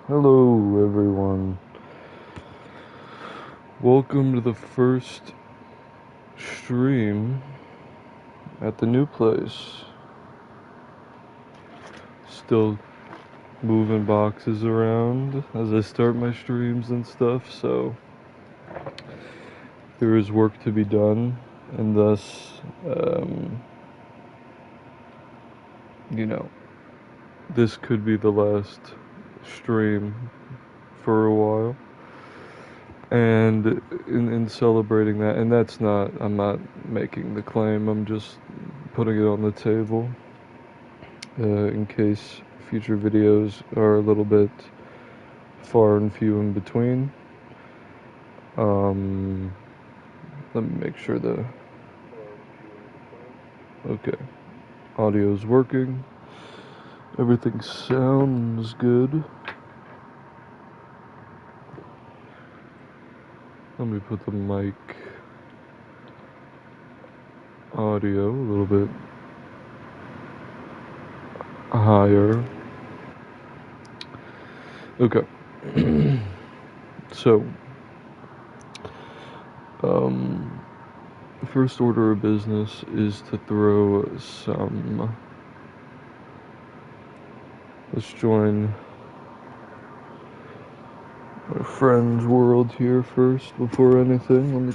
Hello, everyone. Welcome to the first stream at the new place. Still moving boxes around as I start my streams and stuff, so there is work to be done, and thus, you know, this could be the last stream for a while. And in celebrating that, and I'm not making the claim, I'm just putting it on the table in case future videos are a little bit far and few in between. Let me make sure okay, audio's working, everything sounds good. Let me put the mic audio a little bit higher. Okay. So, first order of business is to throw some. Let's join my friend's world here first before anything.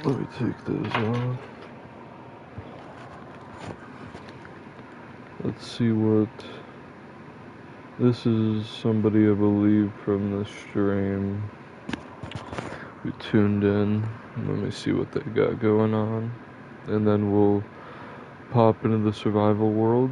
Let me take those off. Let's see what. This is somebody I believe from the stream who tuned in. Let me see what they got going on. And then we'll pop into the survival world.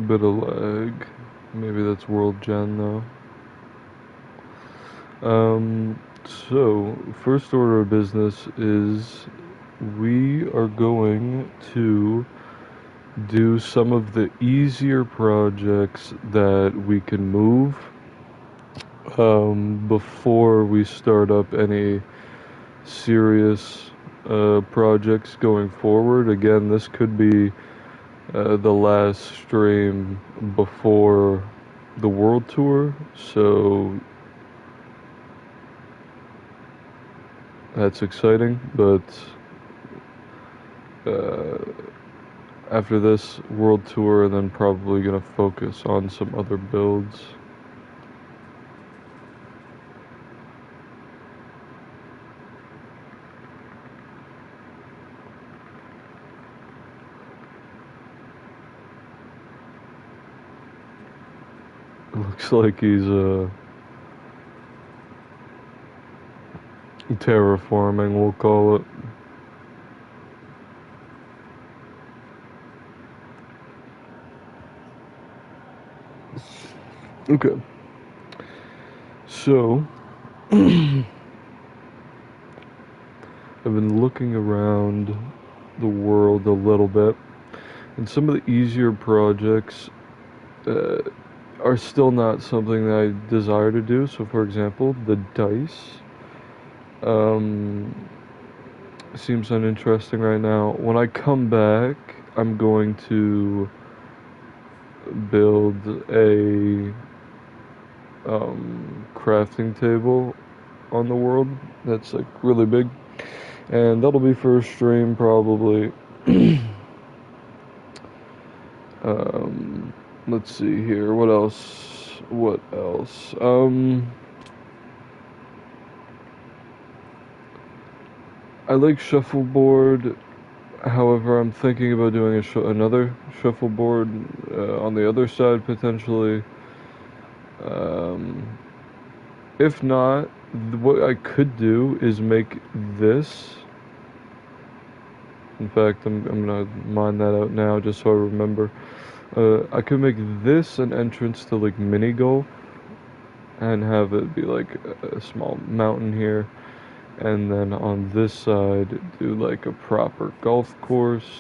Bit of lag. Maybe that's world gen though. So first order of business is we are going to do some of the easier projects that we can move before we start up any serious projects going forward. Again, this could be the last stream before the world tour, so that's exciting, but after this world tour, then probably gonna focus on some other builds. It looks like he's terraforming, we'll call it. Okay. So, I've been looking around the world a little bit, and some of the easier projects are still not something that I desire to do. So, for example, the dice seems uninteresting right now. When I come back, I'm going to build a crafting table on the world that's like really big, and that'll be for a stream probably. Let's see here, what else. I like shuffleboard. However, I'm thinking about doing another shuffleboard on the other side potentially. If not, what I could do is make this. In fact, I'm gonna mine that out now just so I remember. I could make this an entrance to like mini golf and have it be like a small mountain here, and then on this side do like a proper golf course.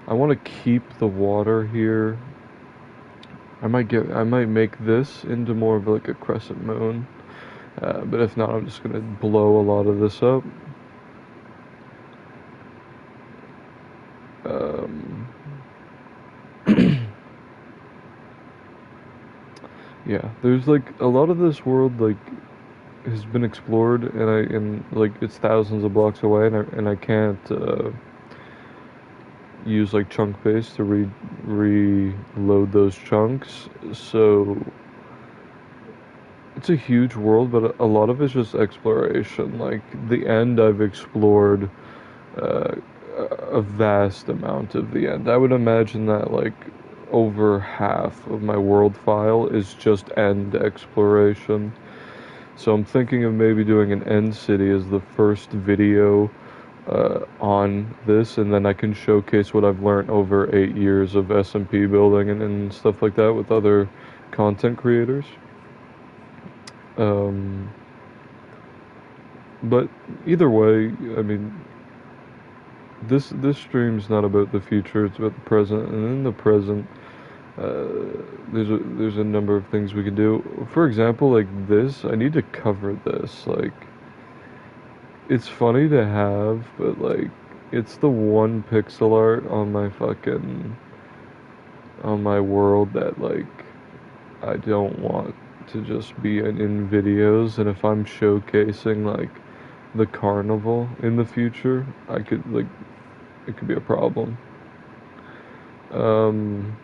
I want to keep the water here I might make this into more of like a crescent moon. But if not, I'm just gonna blow a lot of this up. Um, yeah, there's like a lot of this world like has been explored, and like it's thousands of blocks away, and I can't use like chunk base to reload those chunks. So it's a huge world, but a lot of it's just exploration. Like the end, I've explored uh, a vast amount of the end. I would imagine that like over half of my world file is just end exploration. So I'm thinking of maybe doing an end city as the first video on this, and then I can showcase what I've learned over 8 years of SMP building and stuff like that with other content creators. Um, but either way, I mean, this stream's not about the future; it's about the present. And in the present, there's a number of things we can do. For example, like this, I need to cover this. Like, it's funny to have, but like, it's the one pixel art on my world that like I don't want to just be in videos. And if I'm showcasing like the carnival in the future, I could like it could be a problem. Um,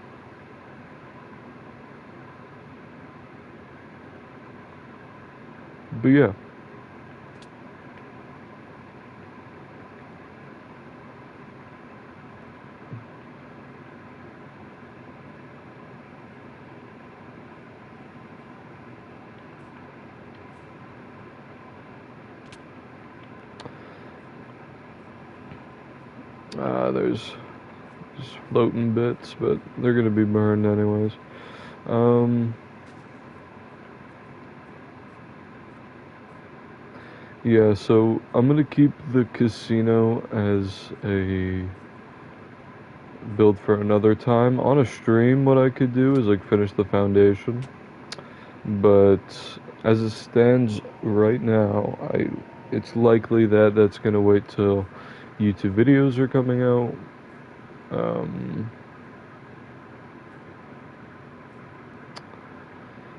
but yeah, there's just floating bits, but they're gonna be burned anyways. Um, yeah, so I'm gonna keep the casino as a build for another time. On a stream, what I could do is like finish the foundation. But as it stands right now, it's likely that that's gonna wait till YouTube videos are coming out. Um,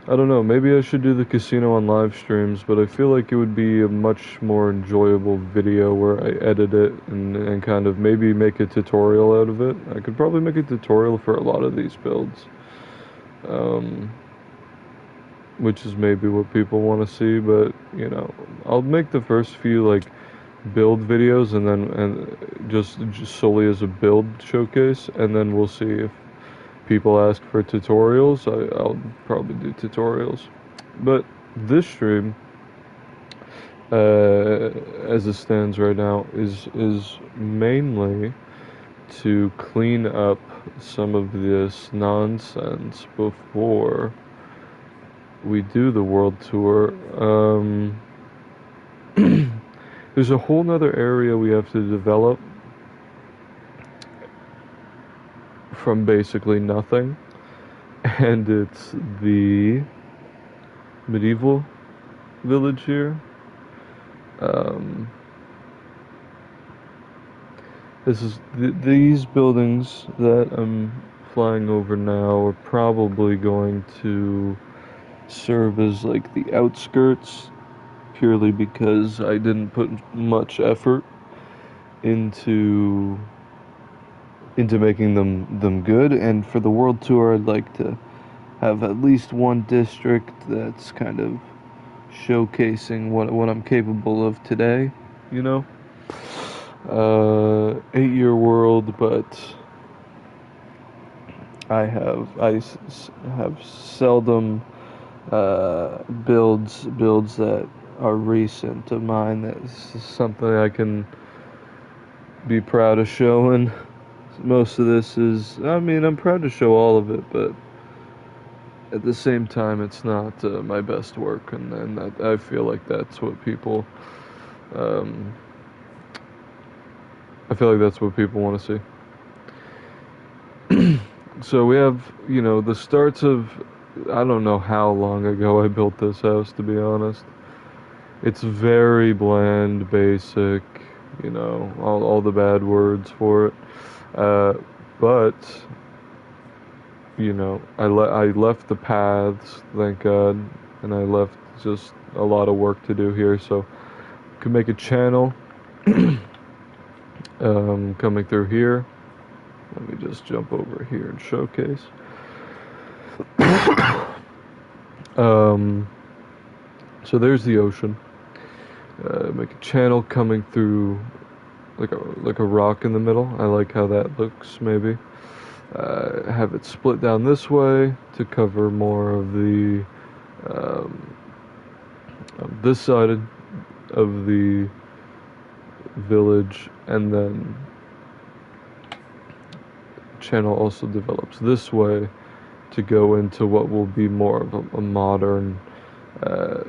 I don't know, maybe I should do the casino on live streams, but I feel like it would be a much more enjoyable video where I edit it and kind of maybe make a tutorial out of it. I could probably make a tutorial for a lot of these builds, um, which is maybe what people want to see, but you know, I'll make the first few like build videos and just solely as a build showcase, and then we'll see if people ask for tutorials. I'll probably do tutorials. But this stream, as it stands right now, is mainly to clean up some of this nonsense before we do the world tour. There's a whole nother area we have to develop from basically nothing, and it's the medieval village here. Um, these buildings that I'm flying over now are probably going to serve as like the outskirts, purely because I didn't put much effort into making them good. And for the world tour, I'd like to have at least one district that's kind of showcasing what I'm capable of today, you know? 8 year world, but have seldom builds that are recent of mine. That's something I can be proud of showing. Most of this is, I mean, I'm proud to show all of it, but at the same time, it's not my best work, and I feel like that's what people, um, I feel like that's what people want to see. So we have, the starts of, I don't know how long ago I built this house, to be honest. It's very bland, basic, all the bad words for it. Uh, but, I left the paths, thank God, and I left just a lot of work to do here, so could make a channel coming through here. Let me just jump over here and showcase. Um, so there's the ocean. Make a channel coming through like a rock in the middle. I like how that looks. Maybe have it split down this way to cover more of the um, this side of the village, and then channel also develops this way to go into what will be more of a modern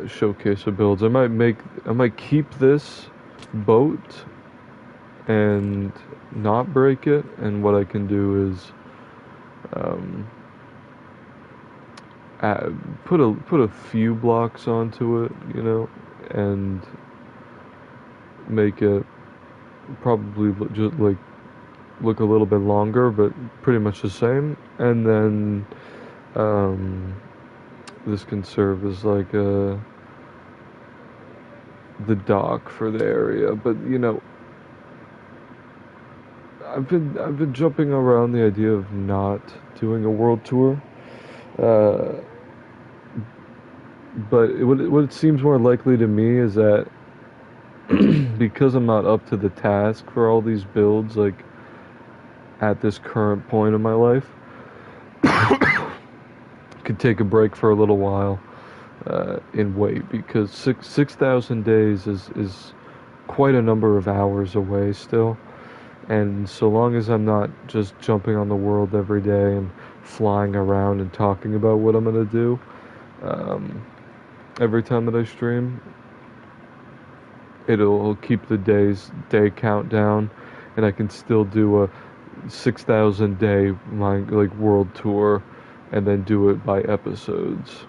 showcase of builds. I might keep this boat and not break it, and what I can do is um, put a few blocks onto it, and make it probably just like look a little bit longer, but pretty much the same. And then this can serve as like the dock for the area. But I've been jumping around the idea of not doing a world tour. Uh, but what it seems more likely to me is that because I'm not up to the task for all these builds, like at this current point in my life, could take a break for a little while and wait, because 6,000 days is quite a number of hours away still. And so long as I'm not just jumping on the world every day and flying around and talking about what I'm gonna do um, every time that I stream, it'll keep the day count down, and I can still do a 6,000 day like world tour, and then do it by episodes,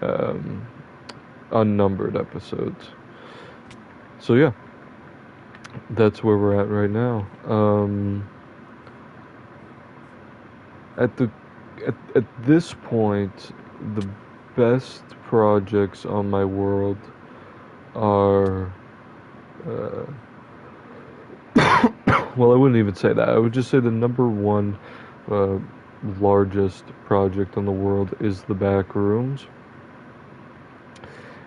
um, unnumbered episodes. So yeah, that's where we're at right now. At the at this point, the best projects on my world are uh, well, I wouldn't even say that. I would just say the number one uh, largest project on the world is the back rooms,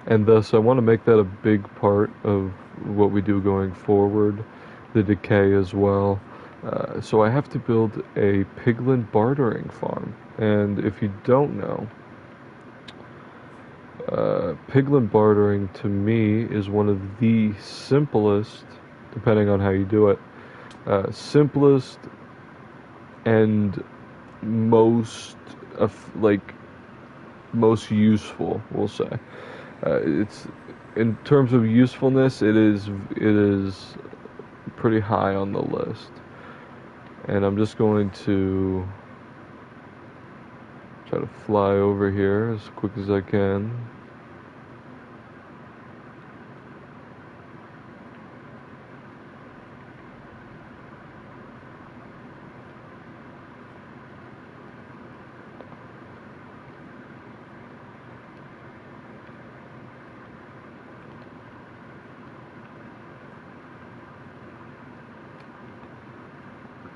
and thus I want to make that a big part of what we do going forward. The decay as well. So I have to build a piglin bartering farm, and if you don't know, piglin bartering to me is one of the simplest, depending on how you do it, simplest and most like most useful, we'll say. It's in terms of usefulness, it is pretty high on the list. And I'm just going to try to fly over here as quick as I can.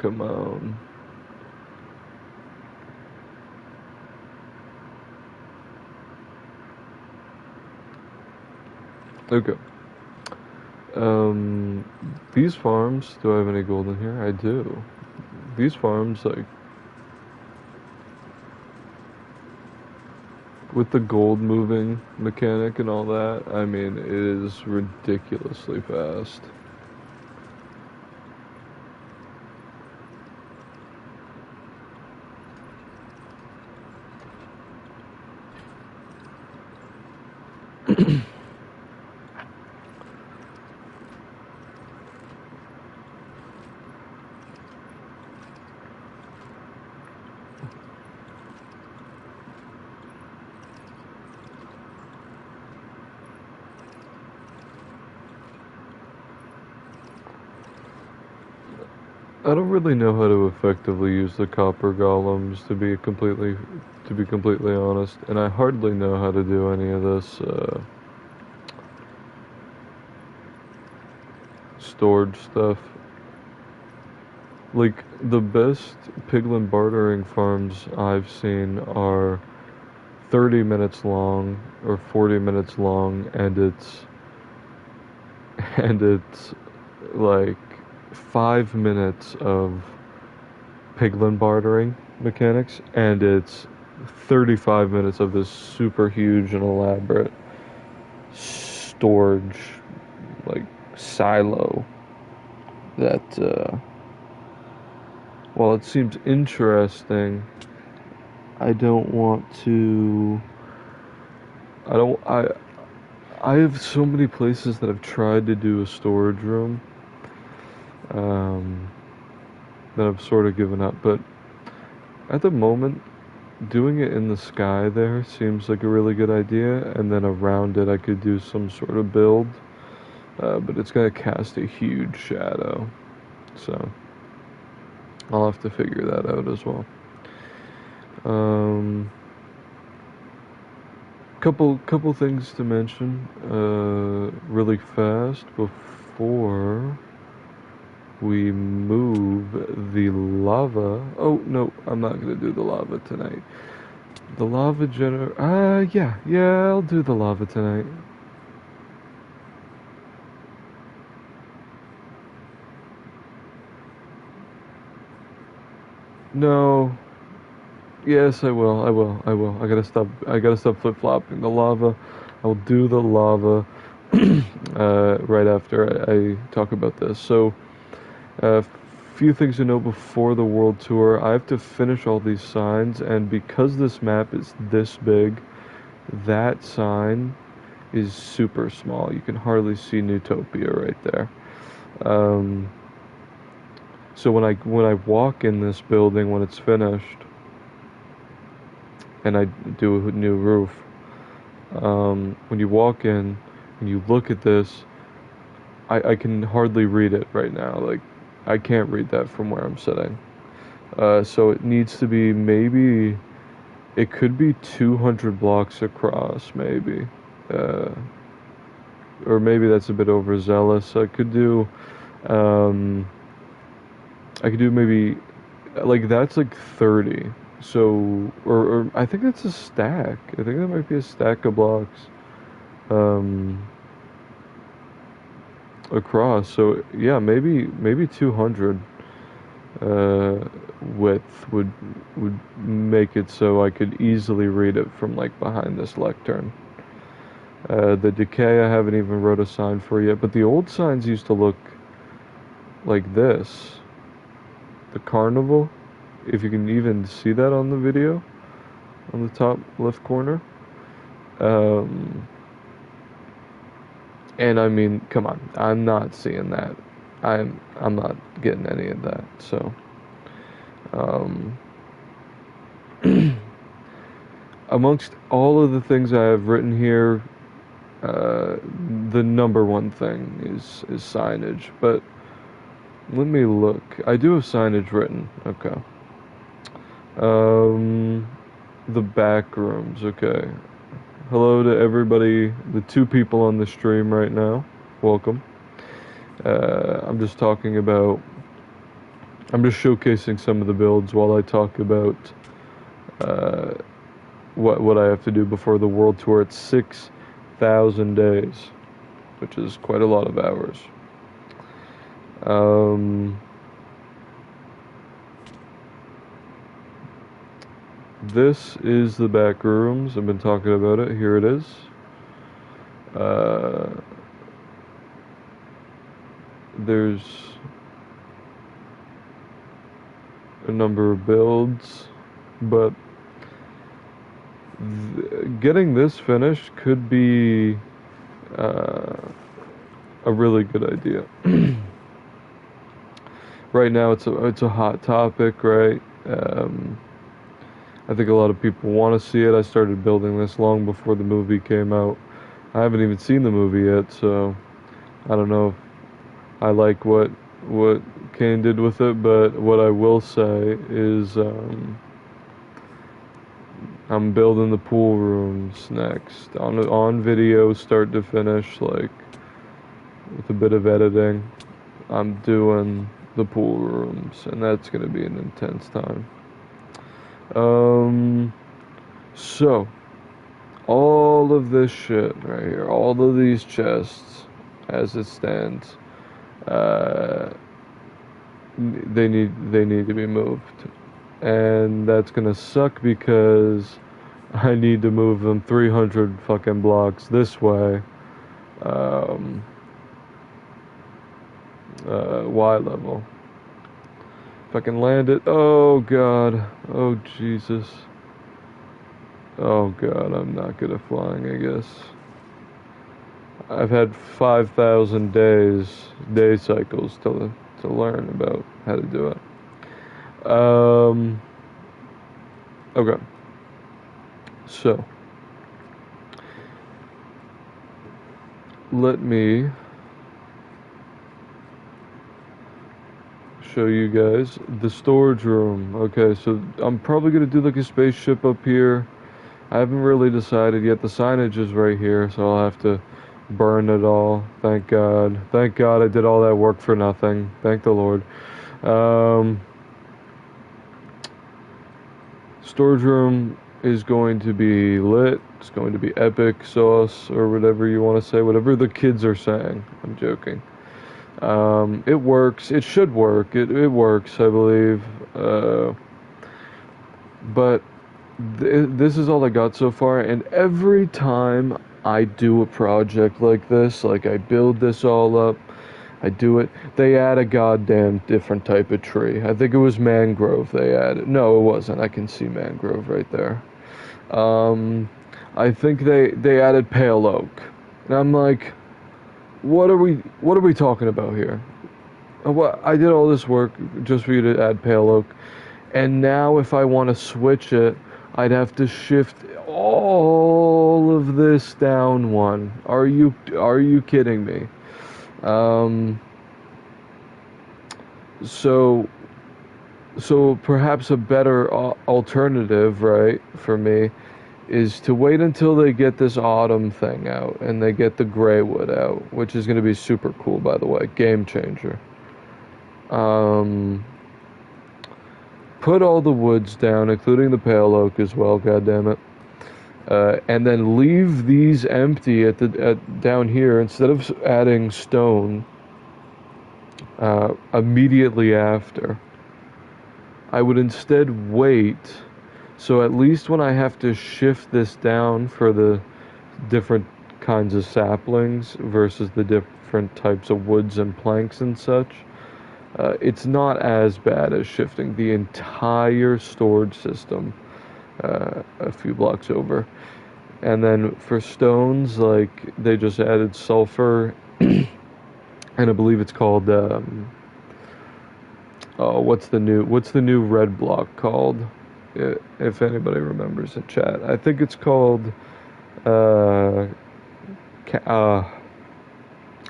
Come on. Okay. These farms, do I have any gold in here? I do. These farms, like, with the gold moving mechanic and all that, I mean, it is ridiculously fast. I don't really know how to effectively use the copper golems to be completely honest, and I hardly know how to do any of this storage stuff. Like the best piglin bartering farms I've seen are 30 minutes long or 40 minutes long, and it's like 5 minutes of piglin bartering mechanics, and it's 35 minutes of this super huge and elaborate storage, like, silo that, while it seems interesting, I don't want to. I don't. I have so many places that I've tried to do a storage room, um, that I've sort of given up. But at the moment, doing it in the sky there seems like a really good idea, and then around it I could do some sort of build, but it's gonna cast a huge shadow, so I'll have to figure that out as well. Um, couple things to mention, really fast before we move the lava. Oh no, I'm not gonna do the lava tonight. The lava yeah, I'll do the lava tonight. No, yes, I will. I gotta stop flip-flopping the lava. I will do the lava right after I talk about this. So, a few things to know before the world tour. I have to finish all these signs, and because this map is this big, that sign is super small. You can hardly see Newtopia right there. Um, so when I walk in this building when it's finished, and I do a new roof, when you walk in and you look at this, I can hardly read it right now. Like, I can't read that from where I'm sitting. So it needs to be maybe, it could be 200 blocks across, maybe. Uh, or maybe that's a bit overzealous. Um, I could do maybe, like, that's like 30. So, or I think that's a stack. I think that might be a stack of blocks. Um, Across. So yeah, maybe 200 uh, width would make it so I could easily read it from like behind this lectern. The decay I haven't even wrote a sign for yet, but the old signs used to look like this. The carnival, if you can even see that on the video, on the top left corner. Um, and I mean, come on, I'm not seeing that. I'm not getting any of that. So, um, amongst all of the things I have written here, the number one thing is signage. But let me look. I do have signage written. Okay. Um, the back rooms. Okay. Hello to everybody, the 2 people on the stream right now. Welcome. I'm just talking about. I'm just showcasing some of the builds while I talk about uh, what I have to do before the world tour. It's 6,000 days, which is quite a lot of hours. This is the back rooms. I've been talking about it. Here it is. There's a number of builds, but getting this finished could be a really good idea. Right now, it's a hot topic, right? I think a lot of people want to see it. I started building this long before the movie came out. I haven't even seen the movie yet, so I don't know if I like what Kane did with it, but what I will say is I'm building the pool rooms next on video, start to finish, like with a bit of editing. I'm doing the pool rooms, and that's gonna be an intense time. So all of this shit right here, all of these chests, as it stands, uh, they need to be moved, and that's gonna suck because I need to move them 300 fucking blocks this way. Um, Y level. If I can land it. Oh god. Oh Jesus. Oh god, I'm not good at flying, I guess. I've had 5,000 day cycles to learn about how to do it. Okay. So, let me show you guys the storage room. Okay, so I'm probably gonna do like a spaceship up here. I haven't really decided yet. The signage is right here, so I'll have to burn it all. Thank God. Thank God I did all that work for nothing. Thank the Lord. Storage room is going to be lit. It's going to be epic sauce, or whatever you want to say. Whatever the kids are saying. I'm joking. It works. It should work. It works, I believe. But this is all I got so far, and every time I do a project like this, like I build this all up, I do it, they add a goddamn different type of tree. I think it was mangrove they added. No, it wasn't. I can see mangrove right there. I think they added pale oak. And I'm like, what are we talking about here? I did all this work just for you to add pale oak. And now if I want to switch it, I'd have to shift all of this down one. Are you kidding me? So perhaps a better alternative, right, for me, is to wait until they get this autumn thing out and they get the gray wood out, which is going to be super cool, by the way, game changer. Put all the woods down, including the pale oak as well. God damn it. And then leave these empty down here instead of adding stone immediately after. I would instead wait, so at least when I have to shift this down for the different kinds of saplings versus the different types of woods and planks and such, it's not as bad as shifting the entire storage system a few blocks over. And then for stones, like, they just added sulfur, and I believe it's called, what's the new red block called? If anybody remembers in chat. I think it's called, I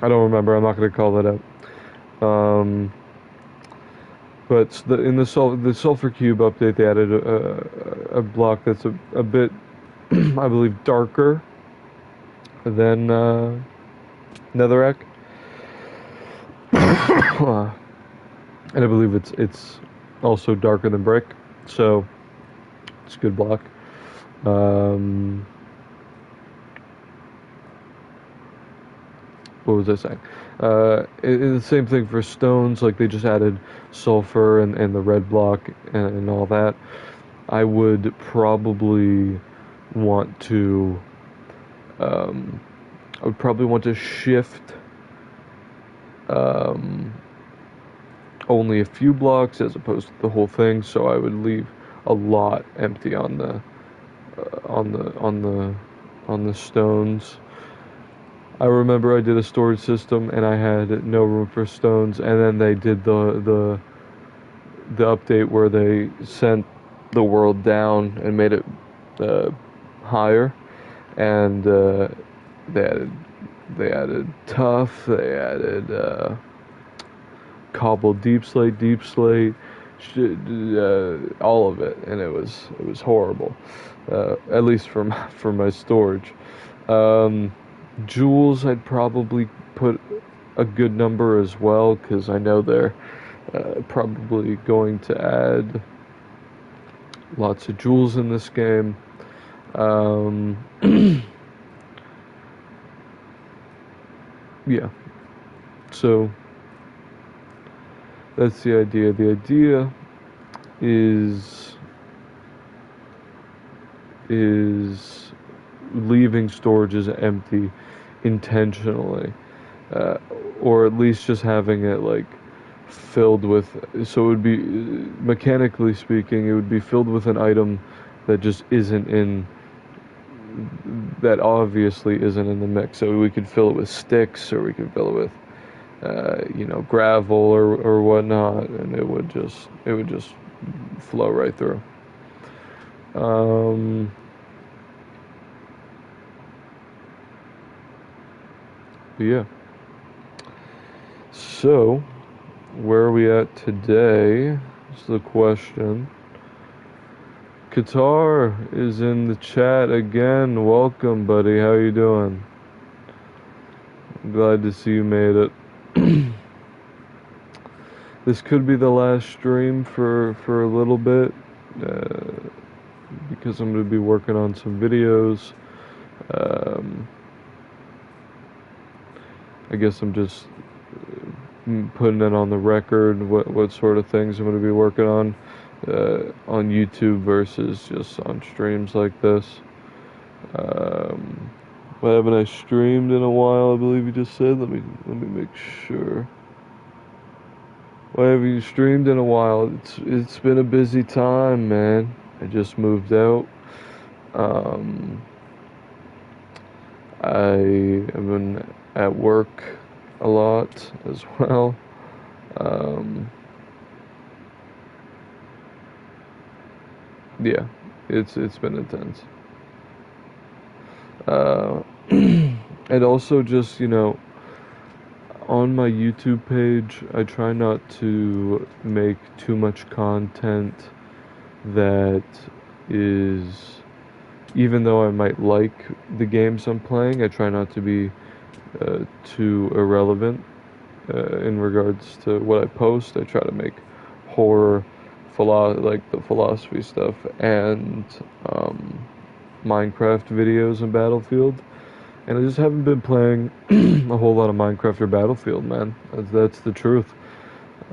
don't remember, I'm not going to call that out. But in the sulfur cube update, they added a block that's a bit, I believe, darker than netherrack, and I believe it's also darker than brick, so it's a good block. What was I saying? The same thing for stones, like they just added sulfur and the red block and all that. I would probably want to shift only a few blocks as opposed to the whole thing, so I would leave a lot empty on the stones. I remember I did a storage system and I had no room for stones, and then they did the update where they sent the world down and made it higher, and they added tuff, they added cobbled deep slate, all of it, and it was horrible, at least for for my storage. Jewels, I'd probably put a good number as well, because I know they're probably going to add lots of jewels in this game. Um, yeah, so that's the idea. The idea is leaving storages empty intentionally, uh, or at least just having it like filled with, so it would be, mechanically speaking, it would be filled with an item that just isn't in, that obviously isn't in the mix. So we could fill it with sticks, or we could fill it with gravel or whatnot, and it would just flow right through. Um, yeah. So, where are we at today? Is the question. Qatar is in the chat again. Welcome, buddy. How you doing? Glad to see you made it. This could be the last stream for a little bit, because I'm going to be working on some videos. I guess I'm just putting it on the record what sort of things I'm going to be working on YouTube versus just on streams like this. But haven't I streamed in a while? I believe you just said. Let me make sure. Why have you streamed in a while? It's been a busy time, man. I just moved out. I have been at work a lot as well. Yeah, it's been intense. And also just, on my YouTube page, I try not to make too much content that is, even though I might like the games I'm playing, I try not to be too irrelevant in regards to what I post. I try to make horror, like the philosophy stuff, and Minecraft videos and Battlefield. And I just haven't been playing a whole lot of Minecraft or Battlefield, man. That's the truth.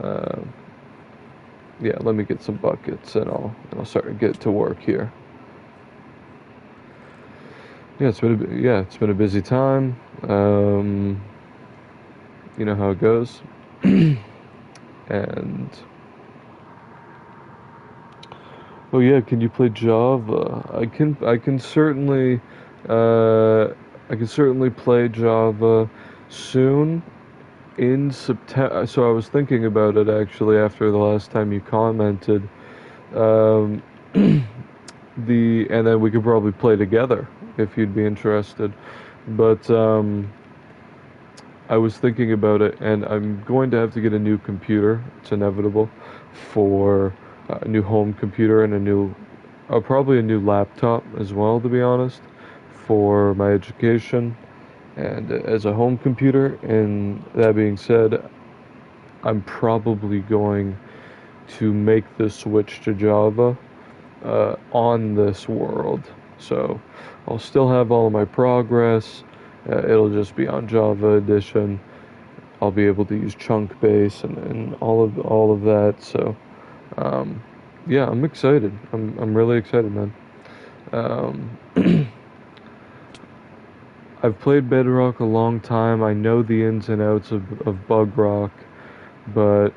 Yeah, let me get some buckets, and I'll start to get to work here. Yeah, it's been a busy time. You know how it goes. And oh yeah, can you play Java? I can certainly play Java soon in September. So I was thinking about it actually after the last time you commented. And then we could probably play together if you'd be interested. But I was thinking about it, and I'm going to have to get a new computer. It's inevitable, for a new home computer and probably a new laptop as well, to be honest, for my education and as a home computer. And that being said, I'm probably going to make the switch to Java on this world. So I'll still have all of my progress. It'll just be on Java Edition. I'll be able to use chunk base and all of that. So yeah, I'm excited. I'm really excited, man. I've played Bedrock a long time. I know the ins and outs of Bug Rock, but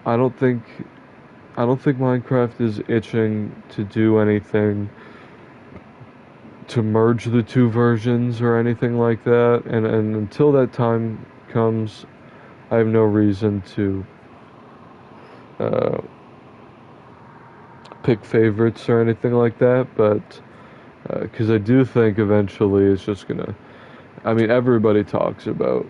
I don't think Minecraft is itching to do anything to merge the two versions or anything like that. And until that time comes, I have no reason to pick favorites or anything like that. But because I do think eventually it's just gonna, I mean, everybody talks about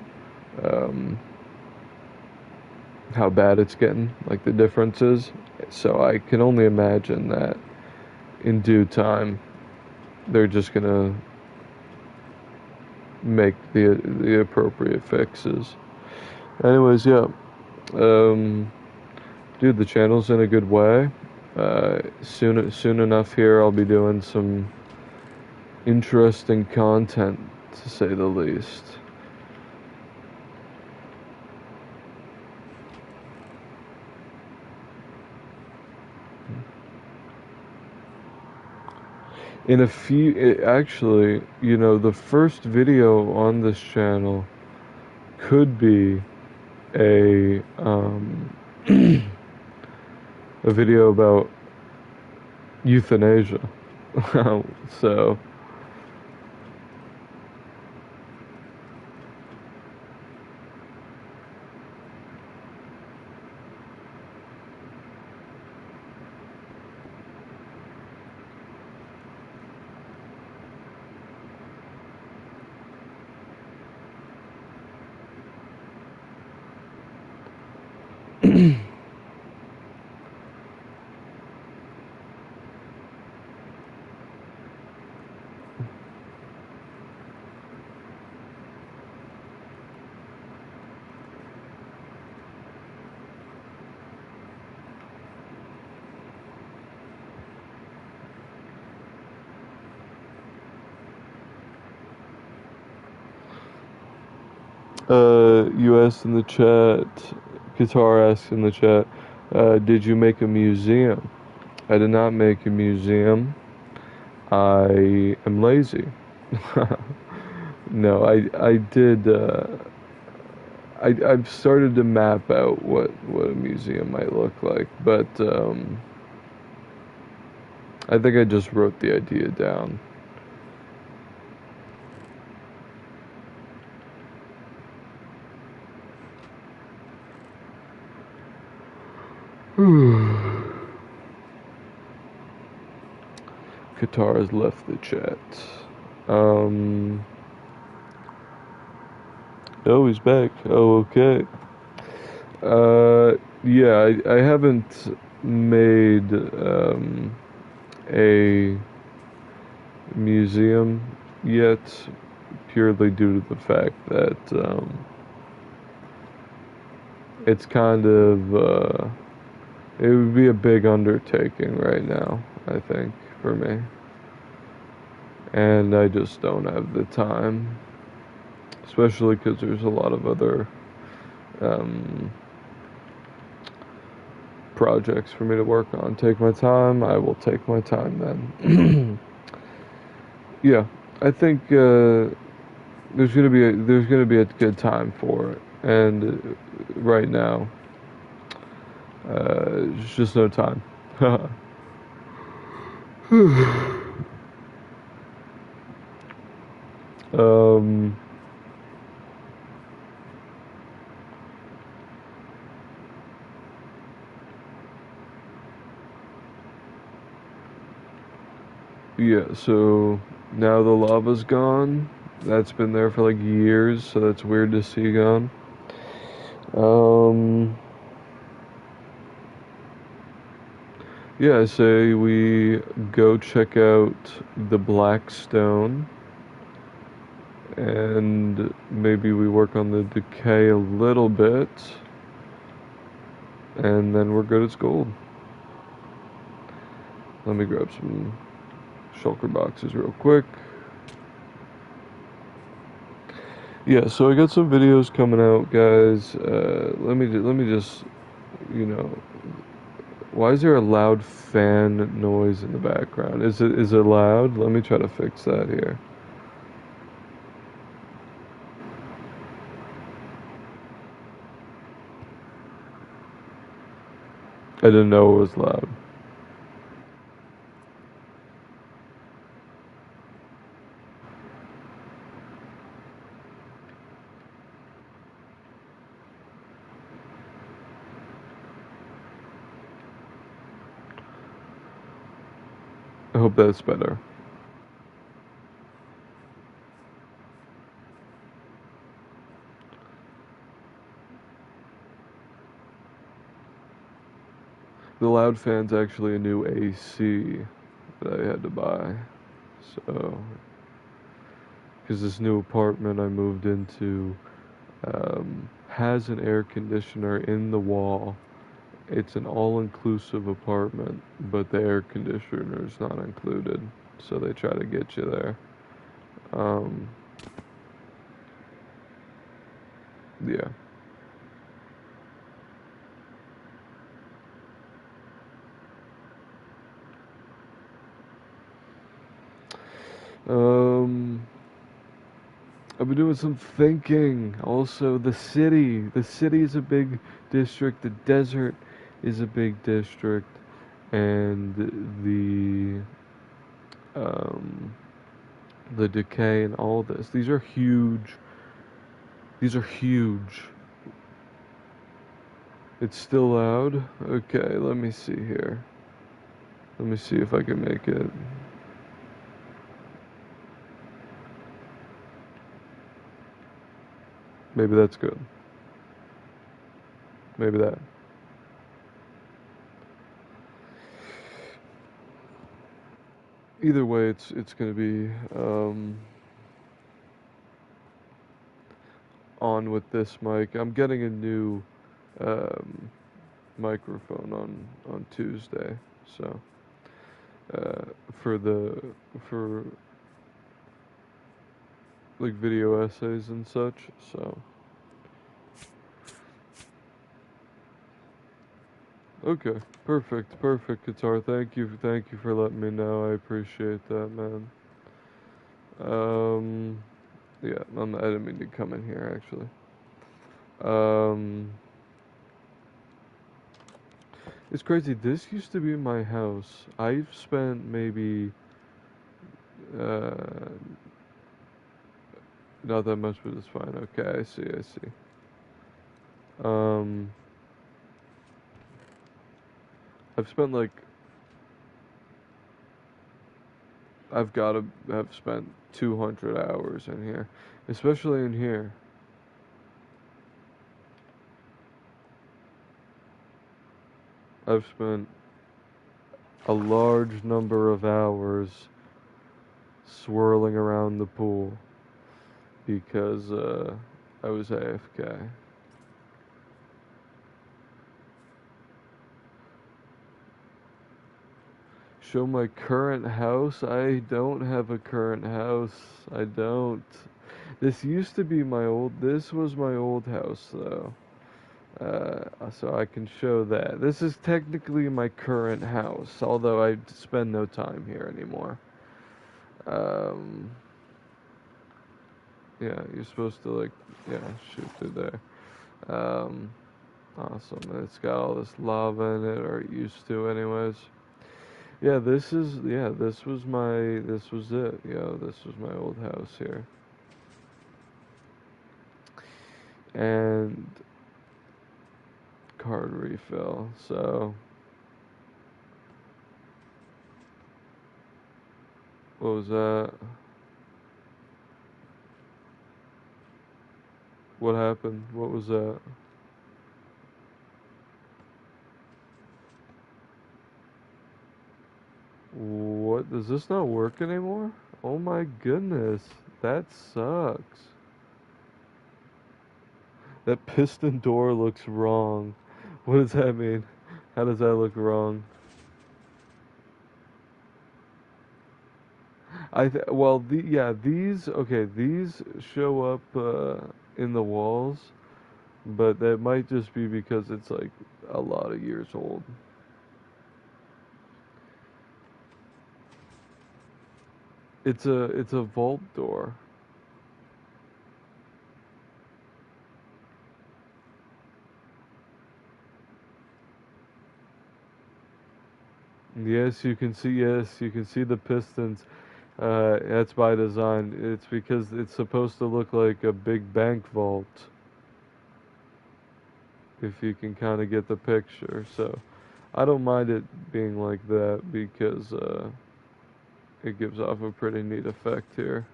how bad it's getting, like the differences. So I can only imagine that in due time they're just gonna make the appropriate fixes. Anyways, yeah. Um, Dude, the channel's in a good way. Soon enough here, I'll be doing some interesting content, to say the least. In a few, actually, the first video on this channel could be a video about euthanasia. So, you asked in the chat, Guitar asked in the chat, did you make a museum? I did not make a museum. I am lazy. No, I did. I've started to map out what a museum might look like, but I think I just wrote the idea down. Qatar has left the chat. Um, oh, he's back. Oh, okay. Yeah, I haven't made a museum yet, purely due to the fact that it's kind of it would be a big undertaking right now, I think, for me. And I just don't have the time, especially because there's a lot of other um, projects for me to work on. Take my time, I will take my time then. Yeah, I think there's gonna be a good time for it, and right now, there's just no time. um, yeah, so now the lava's gone. That's been there for like years, so that's weird to see gone. Um, yeah, I say we go check out the Black Stone, and maybe we work on the decay a little bit, and then we're good as gold. Let me grab some shulker boxes real quick. Yeah, so I got some videos coming out, guys. Let me just, you know, why is there a loud fan noise in the background? Is it loud? Let me try to fix that here. I didn't know it was loud. I hope that's better. The loud fan's actually a new AC that I had to buy. So, because this new apartment I moved into has an air conditioner in the wall. It's an all-inclusive apartment, but the air conditioner is not included. So they try to get you there. Um, yeah. Um, I've been doing some thinking. Also, the city. The city is a big district. The desert is a big district, and um, the decay and all this. These are huge. These are huge. It's still loud. Okay, let me see here. Let me see if I can make it. Maybe that's good. Maybe that. Either way, it's gonna be on with this mic. I'm getting a new um, microphone on Tuesday, so uh, for the for like video essays and such. So okay, perfect, guitar. Thank you for letting me know. I appreciate that, man. Um, yeah, I didn't mean to come in here actually. Um, it's crazy. This used to be my house. I've spent maybe uh, not that much, but it's fine. Okay, I see. Um, I've spent like I've gotta have spent 200 hours in here, especially in here. I've spent a large number of hours swirling around the pool because I was AFK. Show my current house? I don't have a current house. I don't. This was my old house though. So I can show that. This is technically my current house, although I spend no time here anymore. Um, yeah, you're supposed to like, yeah, shoot through there. Um, awesome. And it's got all this lava in it, or it used to anyways. This was it. This was my old house here. And card refill. So, what was that? What happened? What was that? What? Does this not work anymore? Oh my goodness. That sucks. That piston door looks wrong. What does that mean? How does that look wrong? Well, these show up in the walls, but that might just be because it's like a lot of years old. It's a vault door. Yes, you can see the pistons. That's by design. It's because it's supposed to look like a big bank vault, if you can kind of get the picture. So, I don't mind it being like that because it gives off a pretty neat effect here.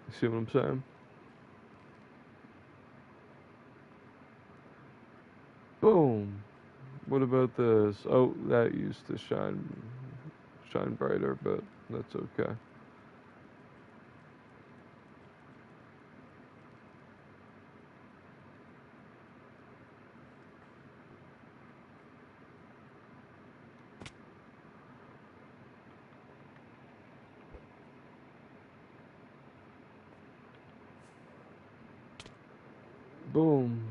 You see what I'm saying? What about this? Oh, that used to shine brighter, but that's okay. Boom.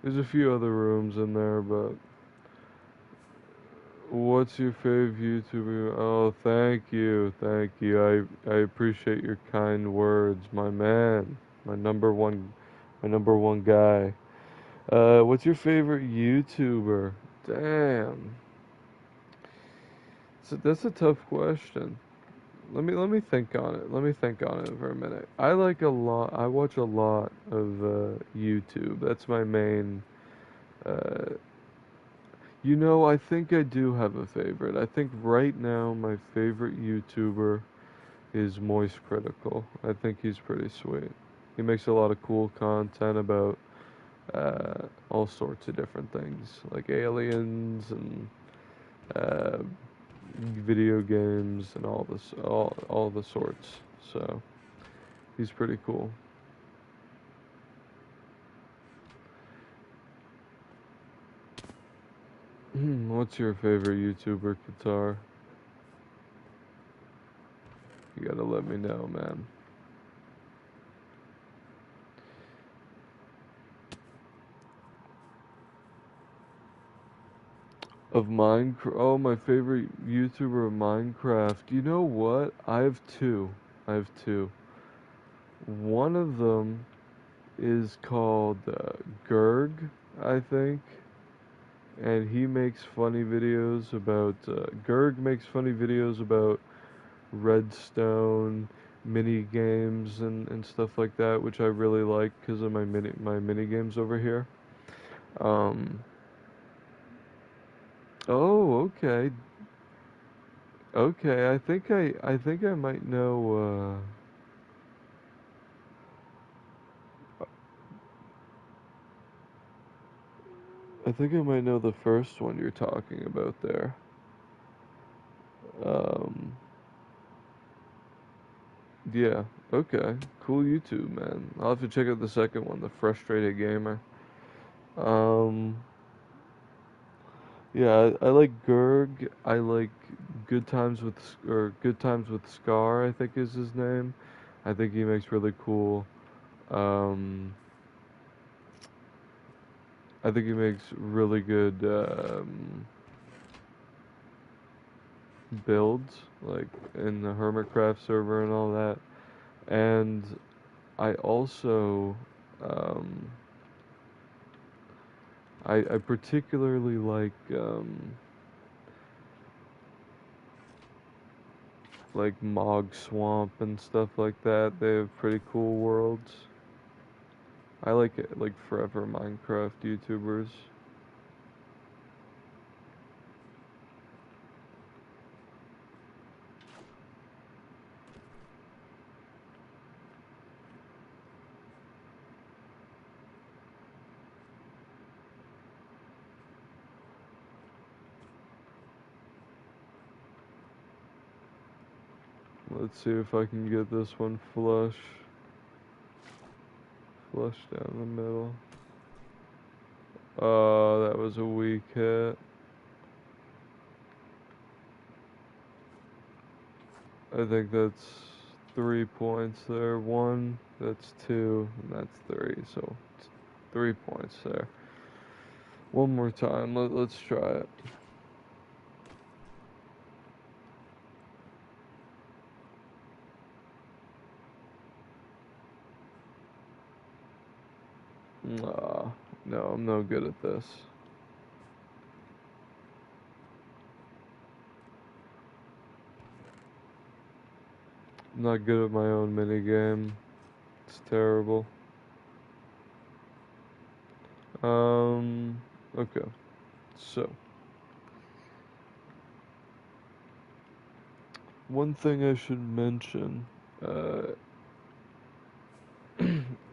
There's a few other rooms in there, but what's your favorite YouTuber? Oh, thank you, thank you. I appreciate your kind words, my man, my number one, my number one guy. What's your favorite YouTuber? Damn, so that's a tough question. Let me think on it. Let me think on it for a minute. I like a lot. I watch a lot of YouTube. That's my main. Uh, I think I do have a favorite. I think right now my favorite YouTuber is Moist Critical. I think he's pretty sweet. He makes a lot of cool content about all sorts of different things, like aliens and uh, video games and all the sorts. So he's pretty cool. What's your favorite YouTuber, Qatar? You gotta let me know, man. Of Minecraft. Oh, my favorite YouTuber of Minecraft. You know what? I have two. I have two. One of them is called Gerg, I think, and he makes funny videos about. Gerg makes funny videos about Redstone, mini games, and stuff like that, which I really like because of my mini games over here. Um. Oh, okay. Okay, I think I might know. I think I might know the first one you're talking about there. Um, yeah. Okay. Cool YouTube, man. I'll have to check out the second one, the Frustrated Gamer. Um, yeah, I like Gerg. I like Good Times with Scar, I think is his name. I think he makes really cool. Um, I think he makes really good builds, like in the Hermitcraft server and all that. And I also, um, I particularly like Mog Swamp and stuff like that. They have pretty cool worlds. I like it, like Forever Minecraft YouTubers. Let's see if I can get this one flush down the middle. Oh, that was a weak hit. I think that's 3 points there. One, that's two, and that's three. So 3 points there. One more time. Let's try it. Ah, no, I'm no good at this. I'm not good at my own minigame. It's terrible. Um, okay. So, one thing I should mention uh,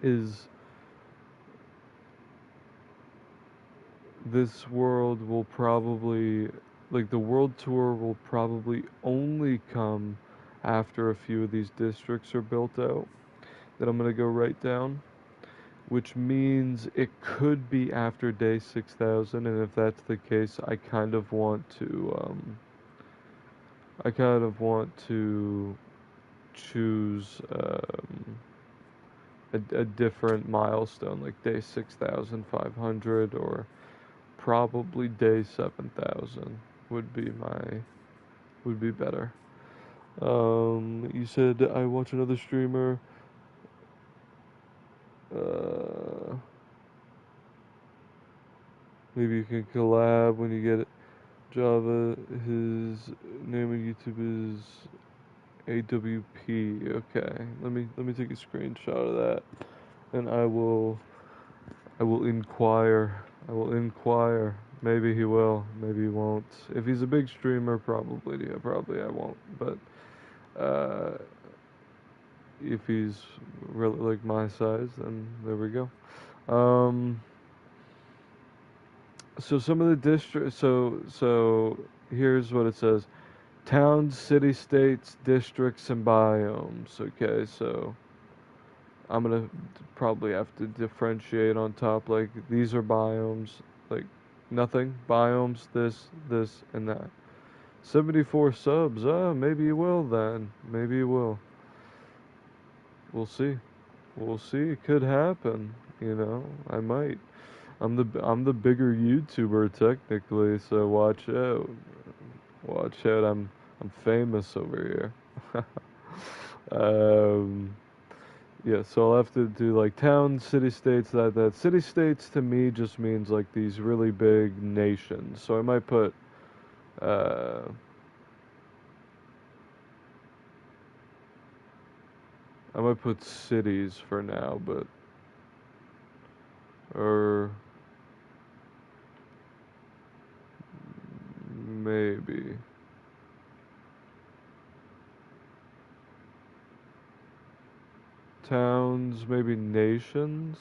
is this world will probably, like, the world tour will probably only come after a few of these districts are built out that I'm gonna go write down, which means it could be after day 6,000. And if that's the case, I kind of want to choose a different milestone, like day 6,500, or probably day 7,000 would be would be better. You said I watch another streamer. Uh, Maybe you can collab when you get it. Java. His name on YouTube is AWP. Okay, let me take a screenshot of that, and I will inquire. I will inquire. Maybe he will. Maybe he won't. If he's a big streamer, probably. Yeah, probably I won't. But uh, if he's really like my size, then there we go. Um, so some of the districts. So here's what it says: towns, city, states, districts, and biomes. Okay, so I'm gonna probably have to differentiate on top. Like, these are biomes. Like, nothing. Biomes. This, and that. 74 subs. Maybe you will then. Maybe you will. We'll see. We'll see. It could happen. You know, I might. I'm the bigger YouTuber technically, so watch out. Watch out. I'm famous over here. um, yeah, so I'll have to do like towns, city states, that. City states to me just means like these really big nations. So uh I might put cities for now, but or maybe towns, maybe nations.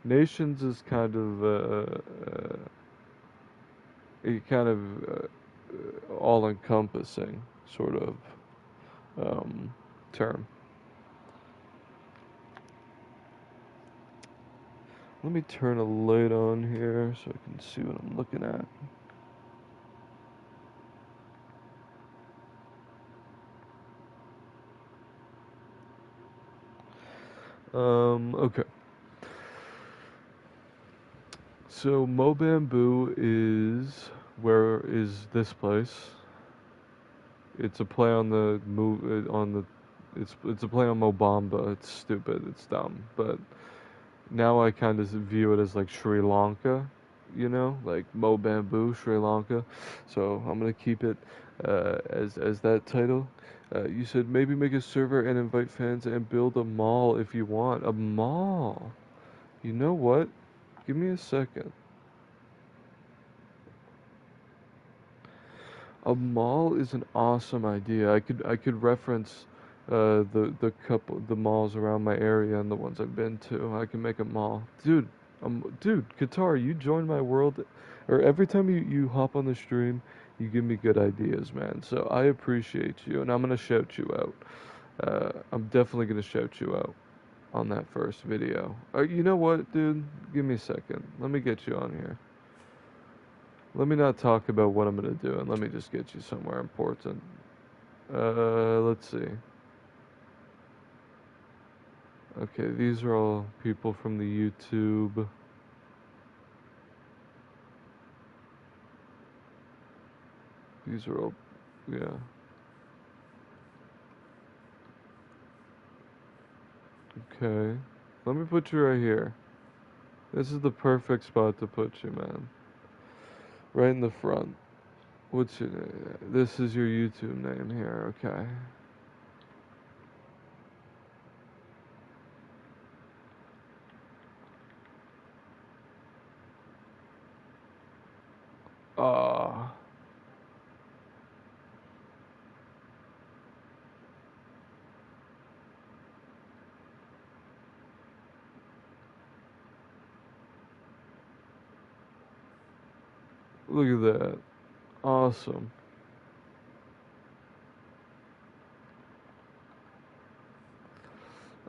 Nations is kind of a kind of all-encompassing sort of um, term. Let me turn a light on here so I can see what I'm looking at. Okay. So Mobamboo is where is this place? It's a play on the move on the it's a play on Mobamba. It's stupid. It's dumb. But now I kind of view it as like Sri Lanka, you know, like Mobamboo, Sri Lanka. So I'm gonna keep it as that title. You said maybe make a server and invite fans and build a mall if you want. A mall. You know what? Give me a second. A mall is an awesome idea. I could reference the malls around my area and the ones I've been to. I can make a mall. Dude, Qatar, you join my world, or every time you hop on the stream, you give me good ideas, man. So I appreciate you, and I'm gonna shout you out. I'm definitely gonna shout you out on that first video. You know what, dude? Give me a second. Let me get you on here. Let me not talk about what I'm gonna do, and let me just get you somewhere important. Let's see. Okay, these are all people from the YouTube. These are all, yeah. Okay. Let me put you right here. This is the perfect spot to put you, man. Right in the front. What's your name? This is your YouTube name here, okay. Ah. Look at that. Awesome.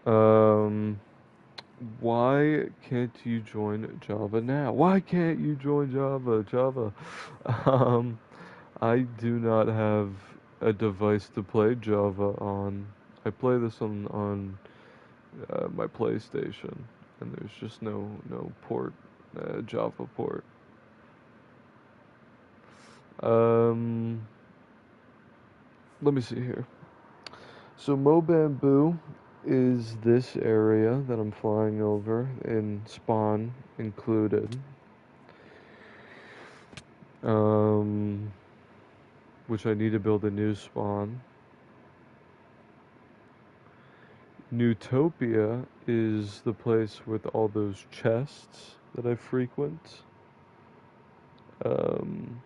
Um, why can't you join Java now? Why can't you join Java? Java. Um, I do not have a device to play Java on. I play this on my PlayStation, and there's just no port, Java port. Um, let me see here. So Mobamboo is this area that I'm flying over, in spawn included. Um, which I need to build a new spawn. Newtopia is the place with all those chests that I frequent. Um,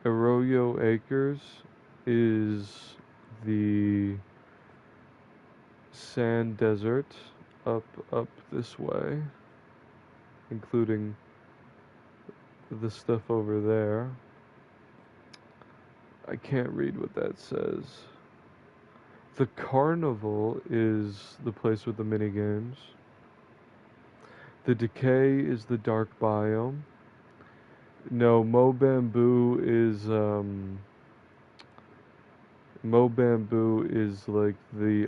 Arroyo Acres is the sand desert up this way, including the stuff over there. I can't read what that says. The carnival is the place with the mini games. The decay is the dark biome. No, Mobamboo is like the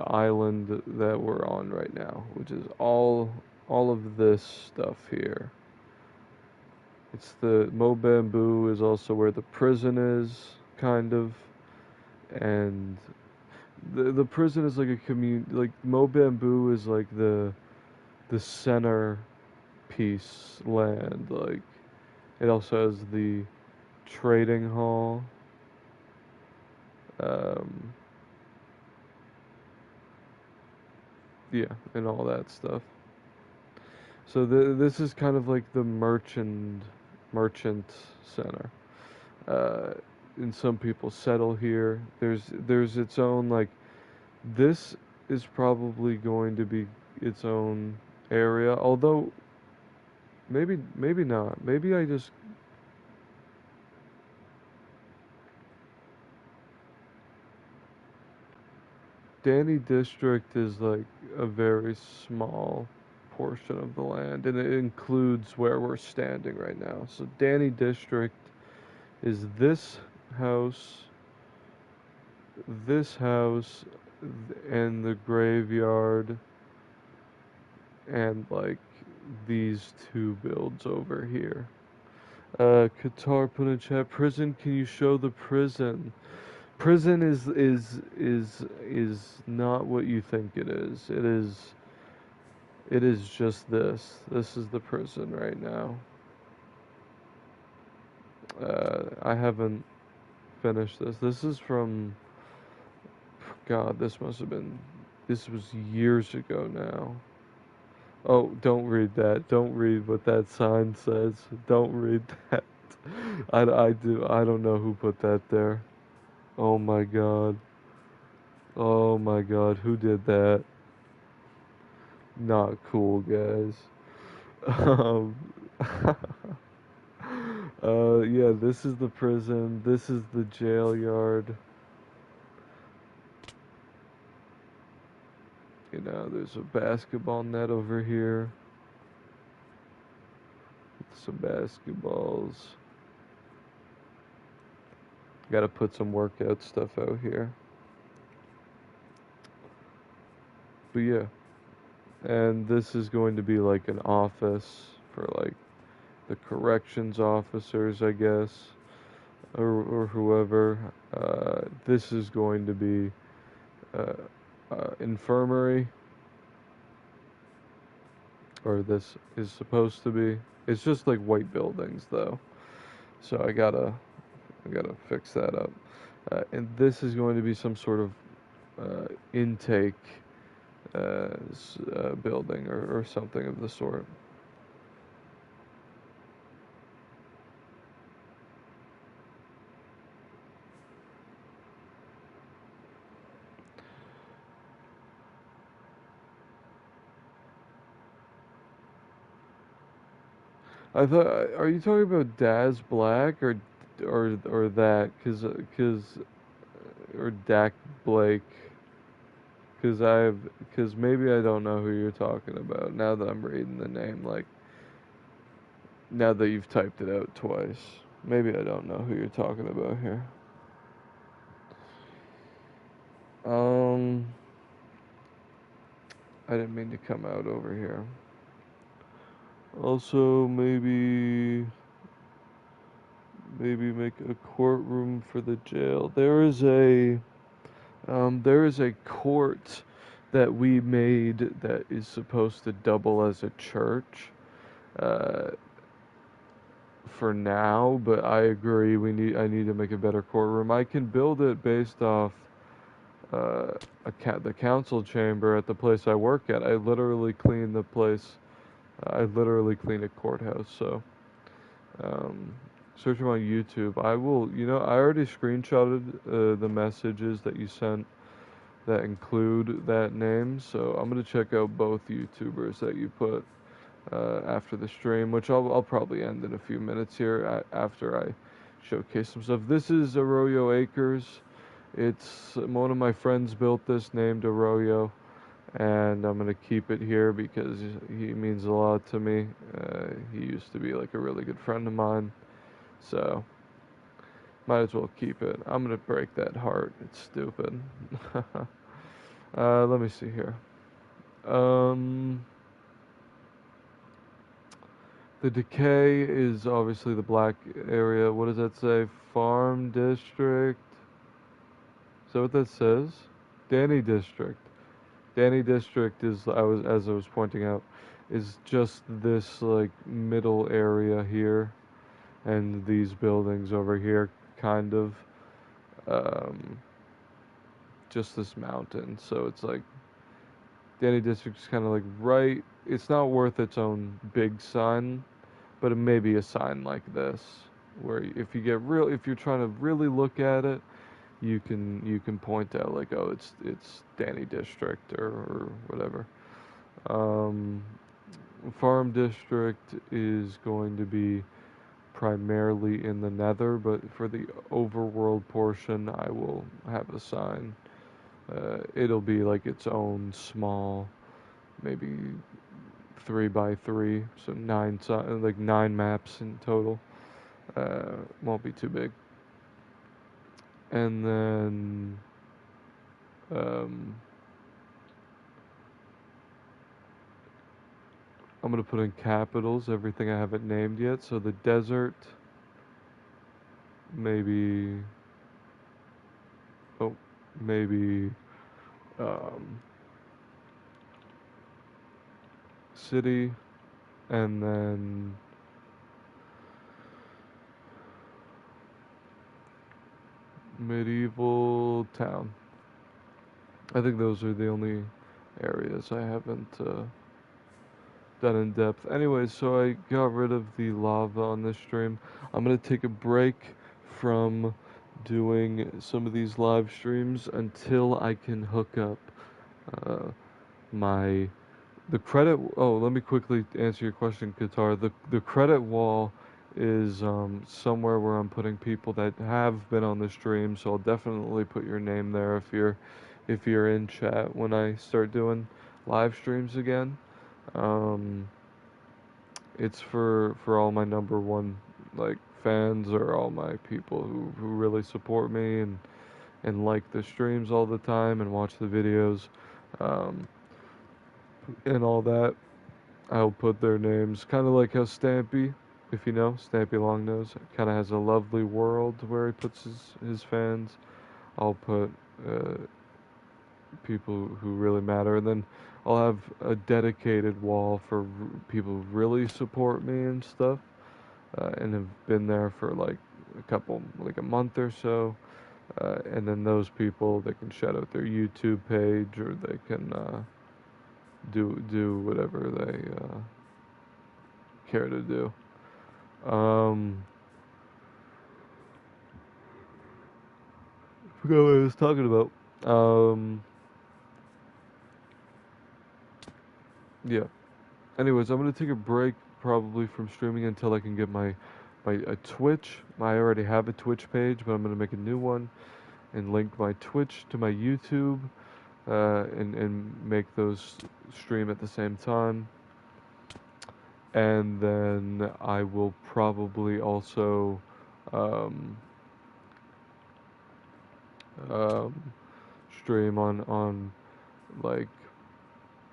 island that we're on right now, which is all of this stuff here. It's the Mobamboo is also where the prison is, kind of, and the prison is like a like Mobamboo is like the center piece land. Like it also has the trading hall. Um, yeah, and all that stuff. So this is kind of like the merchant center. Uh, and some people settle here. There's its own like this is probably going to be its own area. Although maybe not. Maybe I just Danny District is like a very small portion of the land, and it includes where we're standing right now. So Danny District is house, this house, and the graveyard, and like these two builds over here. Qatar put in chat. Prison? Can you show the prison? Prison is not what you think it is. It is just this. This is the prison right now. I haven't finished this. This is from God. This was years ago now. Oh, don't read that. Don't read what that sign says. Don't read that. I don't know who put that there. Oh my God. Oh my God. Who did that? Not cool, guys. Um, yeah, this is the prison. This is the jail yard. You know, there's a basketball net over here. Some basketballs. Gotta put some workout stuff out here. But yeah. And this is going to be like an office for like the corrections officers, I guess, or whoever. This is going to be uh, infirmary, or this is supposed to be. It's just like white buildings though, so I gotta fix that up. And this is going to be some sort of intake building or something of the sort. I thought, are you talking about Daz Black or that? Or Dak Blake? Cause maybe I don't know who you're talking about now that I'm reading the name. Like now that you've typed it out twice, maybe I don't know who you're talking about here. Um, I didn't mean to come out over here. Also, maybe make a courtroom for the jail. There is a court that we made that is supposed to double as a church. Uh, for now, but I agree I need to make a better courtroom. I can build it based off the council chamber at the place I work at. I literally clean the place. I literally clean a courthouse. So um, search them on YouTube. I will. You know, I already screenshotted the messages that you sent that include that name. So I'm gonna check out both YouTubers that you put after the stream, which I'll probably end in a few minutes here after I showcase some stuff. This is Arroyo Acres. It's one of my friends built this, named Arroyo, and I'm gonna keep it here because he means a lot to me. He used to be like a really good friend of mine, so might as well keep it. I'm gonna break that heart. It's stupid. Let me see here. Um, The Decay is obviously the black area. What does that say? Farm District? Is that what that says? Danny District. Danny District is, as I was pointing out, is just this like middle area here, and these buildings over here, kind of, um, just this mountain. So it's like Danny District is kind of like right. It's not worth its own big sign, but it may be a sign like this, where if you're trying to really look at it, you can point out like, oh, it's Danny District or whatever. Um, Farm District is going to be primarily in the Nether, but for the overworld portion, I will have a sign. It'll be like its own small, maybe 3 by 3, so like 9 maps in total. Won't be too big. And then um, I'm gonna put in capitals everything I haven't named yet. So the desert, maybe, oh, maybe um, city, and then medieval town. I think those are the only areas I haven't done in depth. Anyway, so I got rid of the lava on this stream. I'm gonna take a break from doing some of these live streams until I can hook up uh, my the credit. Oh, let me quickly answer your question, Qatar. The credit wall is somewhere where I'm putting people that have been on the stream, so I'll definitely put your name there if you're in chat when I start doing live streams again. Um, it's for all my number one like fans or all my people who really support me and like the streams all the time and watch the videos um, and all that. I'll put their names, kind of like how Stampy, if you know Stampy Longnose, kind of has a lovely world where he puts his fans. I'll put uh, people who really matter, and then I'll have a dedicated wall for people who really support me and stuff, and have been there for like like a month or so. And then those people, they can shout out their YouTube page, or they can do whatever they care to do. Um, Forgot what I was talking about. Yeah. Anyways, I'm gonna take a break probably from streaming until I can get my a Twitch. I already have a Twitch page, but I'm gonna make a new one and link my Twitch to my YouTube, and make those stream at the same time. And then I will probably also um, um, stream on like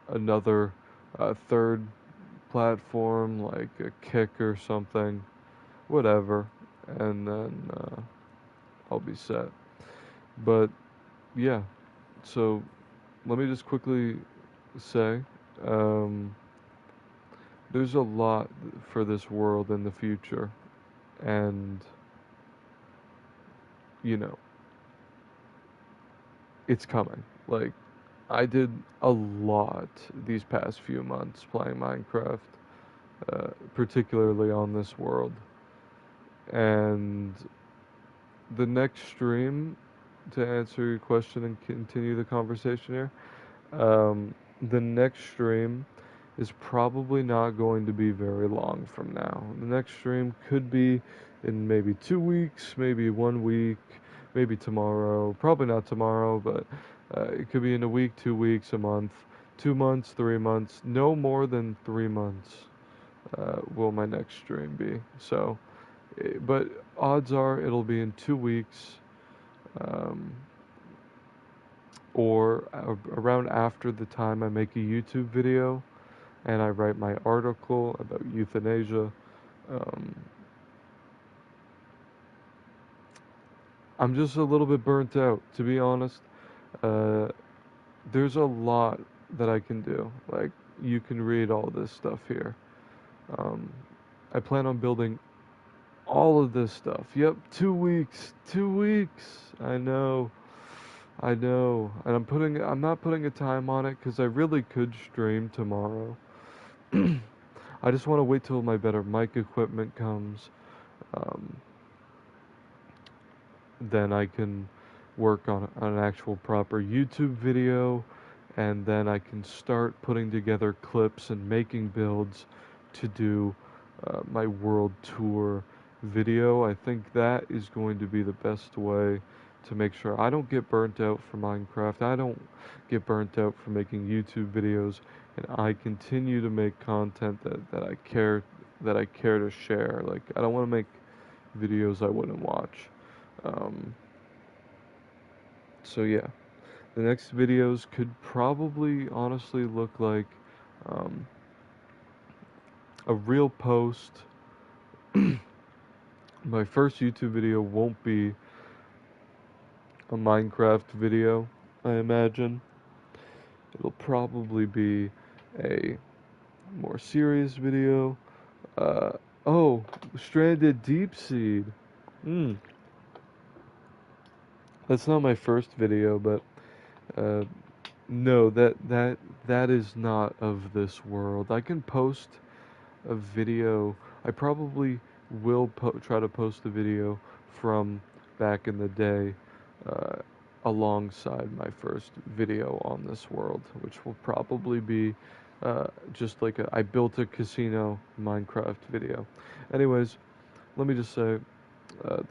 another third platform, like a Kick or something, whatever, and then I'll be set. But yeah, so let me just quickly say, um, there's a lot for this world in the future, and you know, it's coming. Like, I did a lot these past few months playing Minecraft, particularly on this world. And the next stream, to answer your question and continue the conversation here, the next stream is probably not going to be very long from now. The next stream could be in maybe 2 weeks, maybe 1 week, maybe tomorrow. Probably not tomorrow, but it could be in a week, 2 weeks, a month, 2 months, 3 months. No more than 3 months will my next stream be. So, but odds are it'll be in 2 weeks. Um, or around after the time I make a YouTube video and I write my article about euthanasia. Um, I'm just a little bit burnt out, to be honest. Uh, there's a lot that I can do. Like, you can read all this stuff here. Um, I plan on building all of this stuff. Yep, 2 weeks. 2 weeks. I know. I know. And I'm not putting a time on it because I really could stream tomorrow. I just want to wait till my better mic equipment comes. Um, then I can work on an actual proper YouTube video, and then I can start putting together clips and making builds to do my world tour video. I think that is going to be the best way to make sure I don't get burnt out for Minecraft. I don't get burnt out for making YouTube videos, and I continue to make content that I care to share. Like, I don't want to make videos I wouldn't watch. Um, so yeah, the next videos could probably honestly look like um, a real post. My first YouTube video won't be a Minecraft video, I imagine. It'll probably be a more serious video. Uh, oh, Stranded Deep Seed. Hmm. That's not my first video, but uh, no, that is not of this world. I can post a video. I probably will try to post a video from back in the day, uh, alongside my first video on this world, which will probably be just like I built a casino Minecraft video. Anyways, let me just say,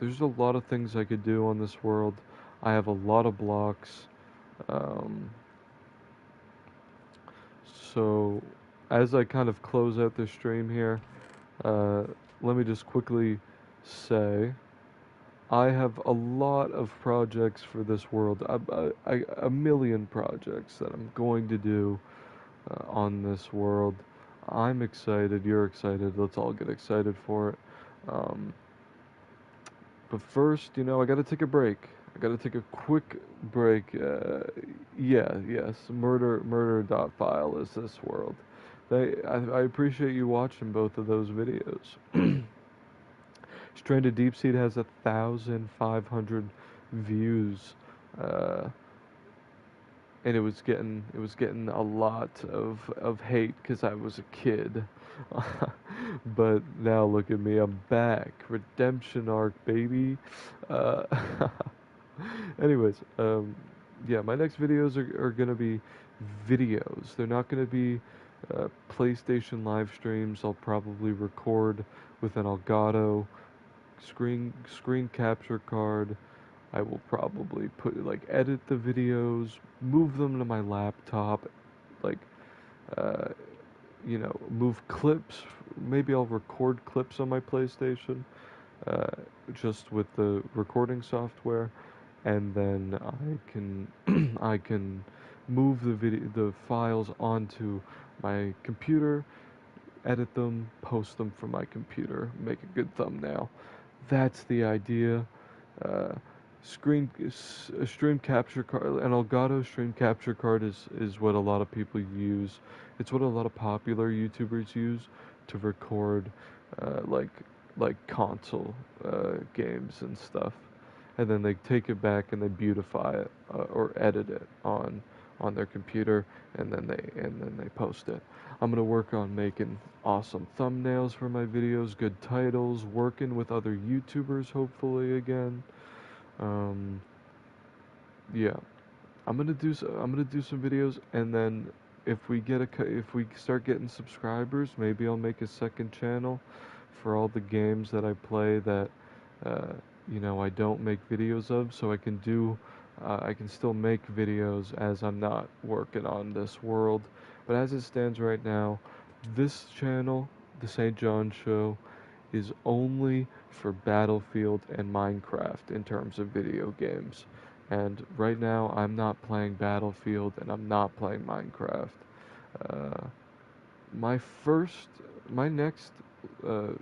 there's a lot of things I could do on this world. I have a lot of blocks. Um, so, as I kind of close out this stream here, uh, let me just quickly say I have a lot of projects for this world. A million projects that I'm going to do on this world. I'm excited. You're excited. Let's all get excited for it. Um, but first, I got to take a break. I got to take a quick break. Yes. Murder.file is this world. I appreciate you watching both of those videos. Stranded Deep Seed has 1,500 views, and it was getting a lot of hate because I was a kid. But now look at me, I'm back. Redemption arc, baby. Uh, anyways, yeah, my next videos are gonna be videos. They're not gonna be PlayStation live streams, I'll probably record with an Elgato screen capture card. I will probably edit the videos, move them to my laptop, like uh, move clips. Maybe I'll record clips on my PlayStation, uh, just with the recording software, and then I can I can move the files onto my computer, edit them, post them from my computer, make a good thumbnail. That's the idea. Uh, a stream capture card, an Elgato stream capture card is what a lot of people use. It's what a lot of popular YouTubers use to record, uh, like console games and stuff, and then they take it back and they beautify it or edit it on their computer, and then they post it. I'm gonna work on making awesome thumbnails for my videos, good titles, working with other YouTubers hopefully again. Um, yeah, I'm gonna do some videos, and then if we start getting subscribers, maybe I'll make a second channel for all the games that I play that uh, I don't make videos of, so I can still make videos as I'm not working on this world. But as it stands right now, this channel, the St. John Show, is only for Battlefield and Minecraft in terms of video games. And right now, I'm not playing Battlefield and I'm not playing Minecraft. Uh, my first, my next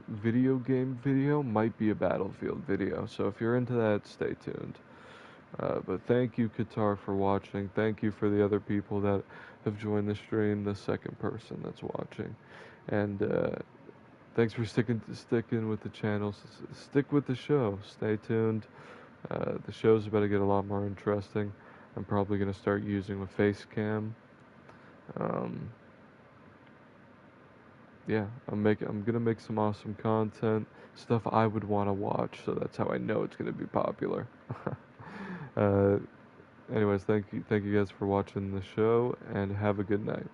video game video might be a Battlefield video. So if you're into that, stay tuned. But thank you, Qatar, for watching. Thank you for the other people that have joined the stream, the second person that's watching. And thanks for sticking with the channel. Stick with the show. Stay tuned. The show's about to get a lot more interesting. I'm probably gonna start using a face cam. Um, yeah, I'm gonna make some awesome content, stuff I would want to watch. So that's how I know it's gonna be popular. uh, Anyways, thank you guys for watching the show, and have a good night.